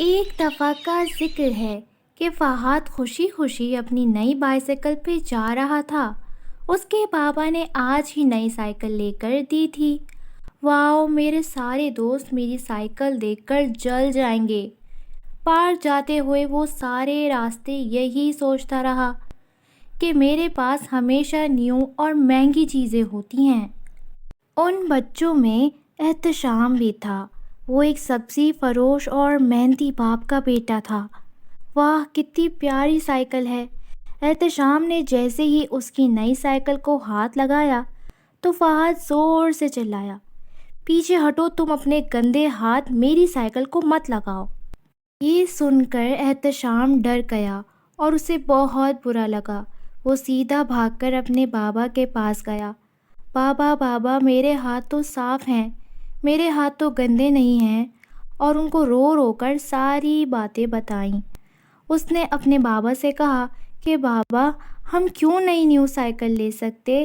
ایک دفعہ کا ذکر ہے کہ فہد خوشی خوشی اپنی نئی بائیسیکل پہ جا رہا تھا۔ اس کے بابا نے آج ہی نئی سائیکل لے کر دی تھی۔ واؤ، میرے سارے دوست میری سائیکل دیکھ کر جل جائیں گے۔ پارک جاتے ہوئے وہ سارے راستے یہی سوچتا رہا کہ میرے پاس ہمیشہ نیو اور مہنگی چیزیں ہوتی ہیں۔ ان بچوں میں احتشام بھی تھا۔ وہ ایک سبزی فروش اور محنتی باپ کا بیٹا تھا۔ واہ، کتنی پیاری سائیکل ہے! احتشام نے جیسے ہی اس کی نئی سائیکل کو ہاتھ لگایا تو فہد زور سے چلایا، پیچھے ہٹو، تم اپنے گندے ہاتھ میری سائیکل کو مت لگاؤ۔ یہ سن کر احتشام ڈر گیا اور اسے بہت برا لگا۔ وہ سیدھا بھاگ کر اپنے بابا کے پاس گیا۔ بابا بابا، میرے ہاتھ تو صاف ہیں، میرے ہاتھ تو گندے نہیں ہیں، اور ان کو رو رو کر ساری باتیں بتائیں۔ اس نے اپنے بابا سے کہا کہ بابا، ہم کیوں نئی نیو سائیکل لے سکتے؟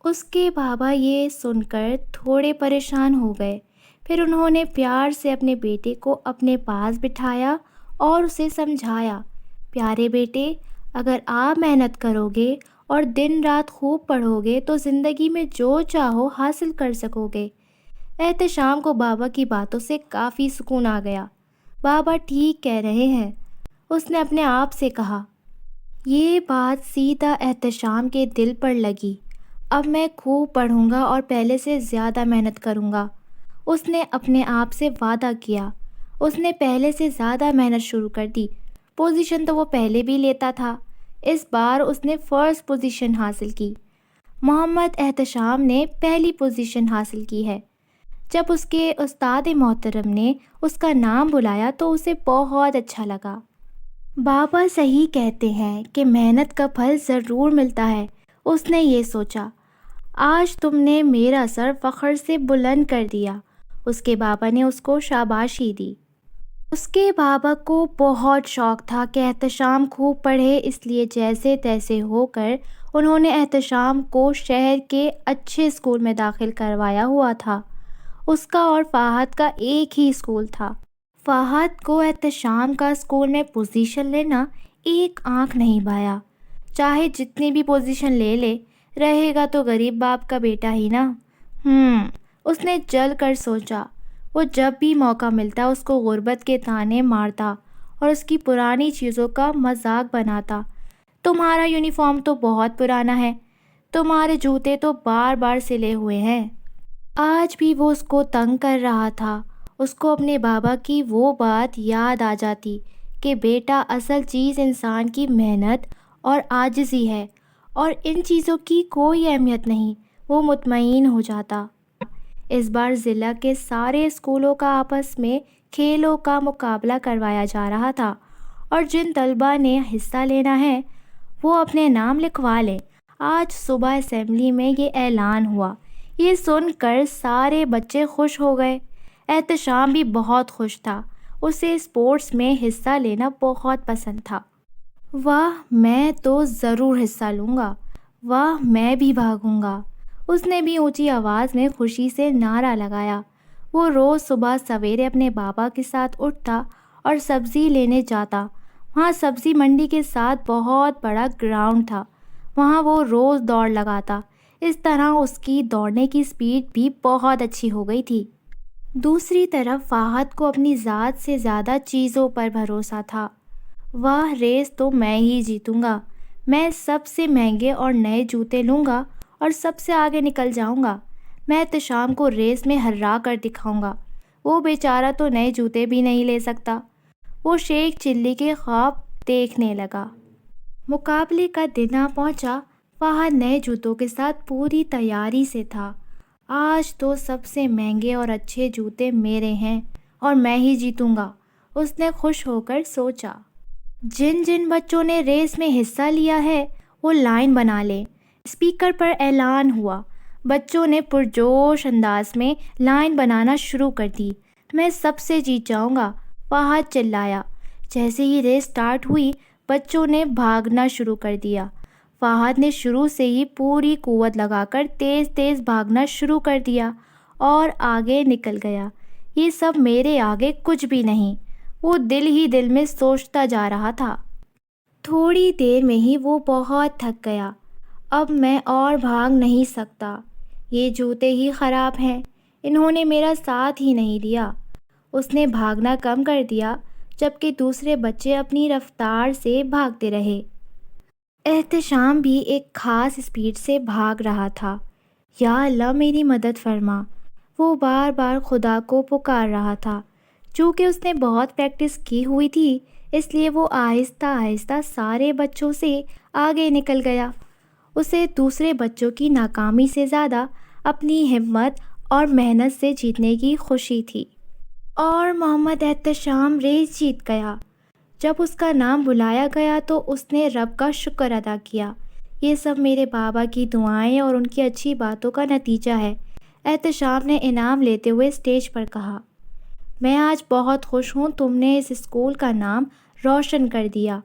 اس کے بابا یہ سن کر تھوڑے پریشان ہو گئے۔ پھر انہوں نے پیار سے اپنے بیٹے کو اپنے پاس بٹھایا اور اسے سمجھایا، پیارے بیٹے، اگر آپ محنت کرو گے اور دن رات خوب پڑھو گے تو زندگی میں جو چاہو حاصل کر سکو گے۔ احتشام کو بابا کی باتوں سے کافی سکون آ گیا۔ بابا ٹھیک کہہ رہے ہیں، اس نے اپنے آپ سے کہا۔ یہ بات سیدھا احتشام کے دل پر لگی۔ اب میں خوب پڑھوں گا اور پہلے سے زیادہ محنت کروں گا، اس نے اپنے آپ سے وعدہ کیا۔ اس نے پہلے سے زیادہ محنت شروع کر دی۔ پوزیشن تو وہ پہلے بھی لیتا تھا، اس بار اس نے فرسٹ پوزیشن حاصل کی۔ محمد احتشام نے پہلی پوزیشن حاصل کی ہے۔ جب اس کے استاد محترم نے اس کا نام بلایا تو اسے بہت اچھا لگا۔ بابا صحیح کہتے ہیں کہ محنت کا پھل ضرور ملتا ہے، اس نے یہ سوچا۔ آج تم نے میرا سر فخر سے بلند کر دیا۔ اس کے بابا نے اس کو شاباشی دی۔ اس کے بابا کو بہت شوق تھا کہ احتشام خوب پڑھے، اس لیے جیسے تیسے ہو کر انہوں نے احتشام کو شہر کے اچھے اسکول میں داخل کروایا ہوا تھا۔ اس کا اور فہد کا ایک ہی اسکول تھا۔ فہد کو احتشام کا اسکول میں پوزیشن لینا ایک آنکھ نہیں بھایا۔ چاہے جتنی بھی پوزیشن لے لے، رہے گا تو غریب باپ کا بیٹا ہی نا۔ اس نے جل کر سوچا۔ وہ جب بھی موقع ملتا اس کو غربت کے طعنے مارتا اور اس کی پرانی چیزوں کا مذاق بناتا۔ تمہارا یونیفارم تو بہت پرانا ہے، تمہارے جوتے تو بار بار سلے ہوئے ہیں۔ آج بھی وہ اس کو تنگ کر رہا تھا۔ اس کو اپنے بابا کی وہ بات یاد آ جاتی کہ بیٹا، اصل چیز انسان کی محنت اور عاجزی ہے، اور ان چیزوں کی کوئی اہمیت نہیں۔ وہ مطمئن ہو جاتا۔ اس بار ضلع کے سارے اسکولوں کا آپس میں کھیلوں کا مقابلہ کروایا جا رہا تھا، اور جن طلباء نے حصہ لینا ہے وہ اپنے نام لکھوا لیں۔ آج صبح اسمبلی میں یہ اعلان ہوا۔ یہ سن کر سارے بچے خوش ہو گئے۔ احتشام بھی بہت خوش تھا، اسے اسپورٹس میں حصہ لینا بہت پسند تھا۔ واہ، میں تو ضرور حصہ لوں گا، واہ میں بھی بھاگوں گا۔ اس نے بھی اونچی آواز میں خوشی سے نعرہ لگایا۔ وہ روز صبح سویرے اپنے بابا کے ساتھ اٹھتا اور سبزی لینے جاتا۔ وہاں سبزی منڈی کے ساتھ بہت بڑا گراؤنڈ تھا، وہاں وہ روز دوڑ لگاتا۔ اس طرح اس کی دوڑنے کی سپیڈ بھی بہت اچھی ہو گئی تھی۔ دوسری طرف فہد کو اپنی ذات سے زیادہ چیزوں پر بھروسہ تھا۔ واہ، ریس تو میں ہی جیتوں گا، میں سب سے مہنگے اور نئے جوتے لوں گا اور سب سے آگے نکل جاؤں گا۔ میں احتشام کو ریس میں ہرا کر دکھاؤں گا، وہ بیچارہ تو نئے جوتے بھی نہیں لے سکتا۔ وہ شیخ چلی کے خواب دیکھنے لگا۔ مقابلے کا دن آ پہنچا۔ فہد نئے جوتوں کے ساتھ پوری تیاری سے تھا۔ آج تو سب سے مہنگے اور اچھے جوتے میرے ہیں اور میں ہی جیتوں گا، اس نے خوش ہو کر سوچا۔ جن جن بچوں نے ریس میں حصہ لیا ہے وہ لائن بنا لیں۔ اسپیکر پر اعلان ہوا۔ بچوں نے پرجوش انداز میں لائن بنانا شروع کر دی۔ میں سب سے جیت جاؤں گا، فہد چلایا۔ جیسے ہی ریس سٹارٹ ہوئی، بچوں نے بھاگنا شروع کر دیا۔ فہد نے شروع سے ہی پوری قوت لگا کر تیز تیز بھاگنا شروع کر دیا اور آگے نکل گیا۔ یہ سب میرے آگے کچھ بھی نہیں، وہ دل ہی دل میں سوچتا جا رہا تھا۔ تھوڑی دیر میں ہی وہ بہت تھک گیا۔ اب میں اور بھاگ نہیں سکتا، یہ جوتے ہی خراب ہیں، انہوں نے میرا ساتھ ہی نہیں دیا۔ اس نے بھاگنا کم کر دیا جبکہ دوسرے بچے اپنی رفتار سے بھاگتے رہے۔ احتشام بھی ایک خاص اسپیڈ سے بھاگ رہا تھا۔ یا اللہ میری مدد فرما، وہ بار بار خدا کو پکار رہا تھا۔ چونکہ اس نے بہت پریکٹس کی ہوئی تھی اس لیے وہ آہستہ آہستہ سارے بچوں سے آگے نکل گیا۔ اسے دوسرے بچوں کی ناکامی سے زیادہ اپنی ہمت اور محنت سے جیتنے کی خوشی تھی۔ اور محمد احتشام ریس جیت گیا۔ جب اس کا نام بلایا گیا تو اس نے رب کا شکر ادا کیا۔ یہ سب میرے بابا کی دعائیں اور ان کی اچھی باتوں کا نتیجہ ہے، احتشام نے انعام لیتے ہوئے اسٹیج پر کہا۔ میں آج بہت خوش ہوں، تم نے اس اسکول کا نام روشن کر دیا۔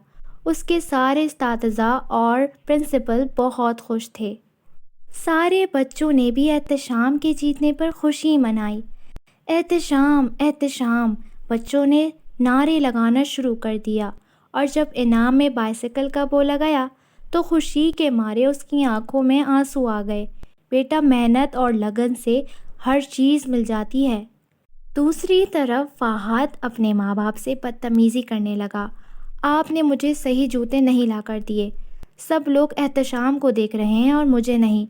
اس کے سارے اساتذہ اور پرنسپل بہت خوش تھے۔ سارے بچوں نے بھی احتشام کے جیتنے پر خوشی منائی۔ احتشام احتشام، بچوں نے نعرے لگانا شروع کر دیا، اور جب انعام میں بائسیکل کا بولا گیا تو خوشی کے مارے اس کی آنکھوں میں آنسو آ گئے۔ بیٹا، محنت اور لگن سے ہر چیز مل جاتی ہے۔ دوسری طرف فہد اپنے ماں باپ سے بدتمیزی کرنے لگا۔ آپ نے مجھے صحیح جوتے نہیں لا کر دیے، سب لوگ احتشام کو دیکھ رہے ہیں اور مجھے نہیں۔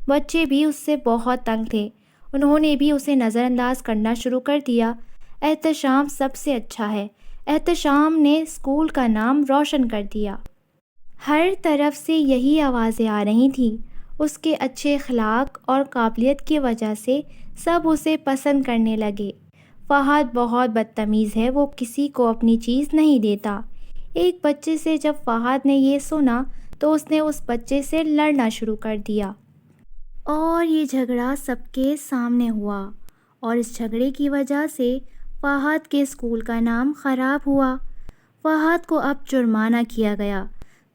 بچے بھی اس سے بہت تنگ تھے، انہوں نے بھی اسے نظر انداز کرنا شروع کر دیا۔ احتشام سب سے اچھا ہے، احتشام نے اسکول کا نام روشن کر دیا۔ ہر طرف سے یہی آوازیں آ رہی تھیں۔ اس کے اچھے اخلاق اور قابلیت کی وجہ سے سب اسے پسند کرنے لگے۔ فہد بہت بدتمیز ہے، وہ کسی کو اپنی چیز نہیں دیتا۔ ایک بچے سے جب فہد نے یہ سنا تو اس نے اس بچے سے لڑنا شروع کر دیا، اور یہ جھگڑا سب کے سامنے ہوا، اور اس جھگڑے کی وجہ سے فہد کے اسکول کا نام خراب ہوا۔ فہد کو اب جرمانہ کیا گیا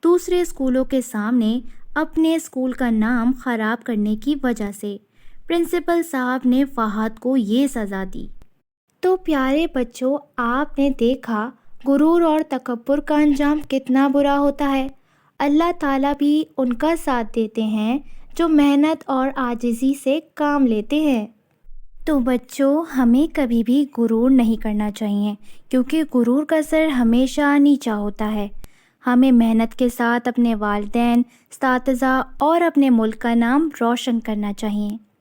دوسرے اسکولوں کے سامنے اپنے اسکول کا نام خراب کرنے کی وجہ سے۔ پرنسپل صاحب نے فہد کو یہ سزا دی۔ تو پیارے بچوں، آپ نے دیکھا غرور اور تکبر کا انجام کتنا برا ہوتا ہے۔ اللہ تعالیٰ بھی ان کا ساتھ دیتے ہیں جو محنت اور عاجزی سے کام لیتے ہیں۔ تو بچوں، ہمیں کبھی بھی غرور نہیں کرنا چاہیے، کیونکہ غرور کا سر ہمیشہ نیچا ہوتا ہے۔ ہمیں محنت کے ساتھ اپنے والدین، اساتذہ اور اپنے ملک کا نام روشن کرنا چاہیے۔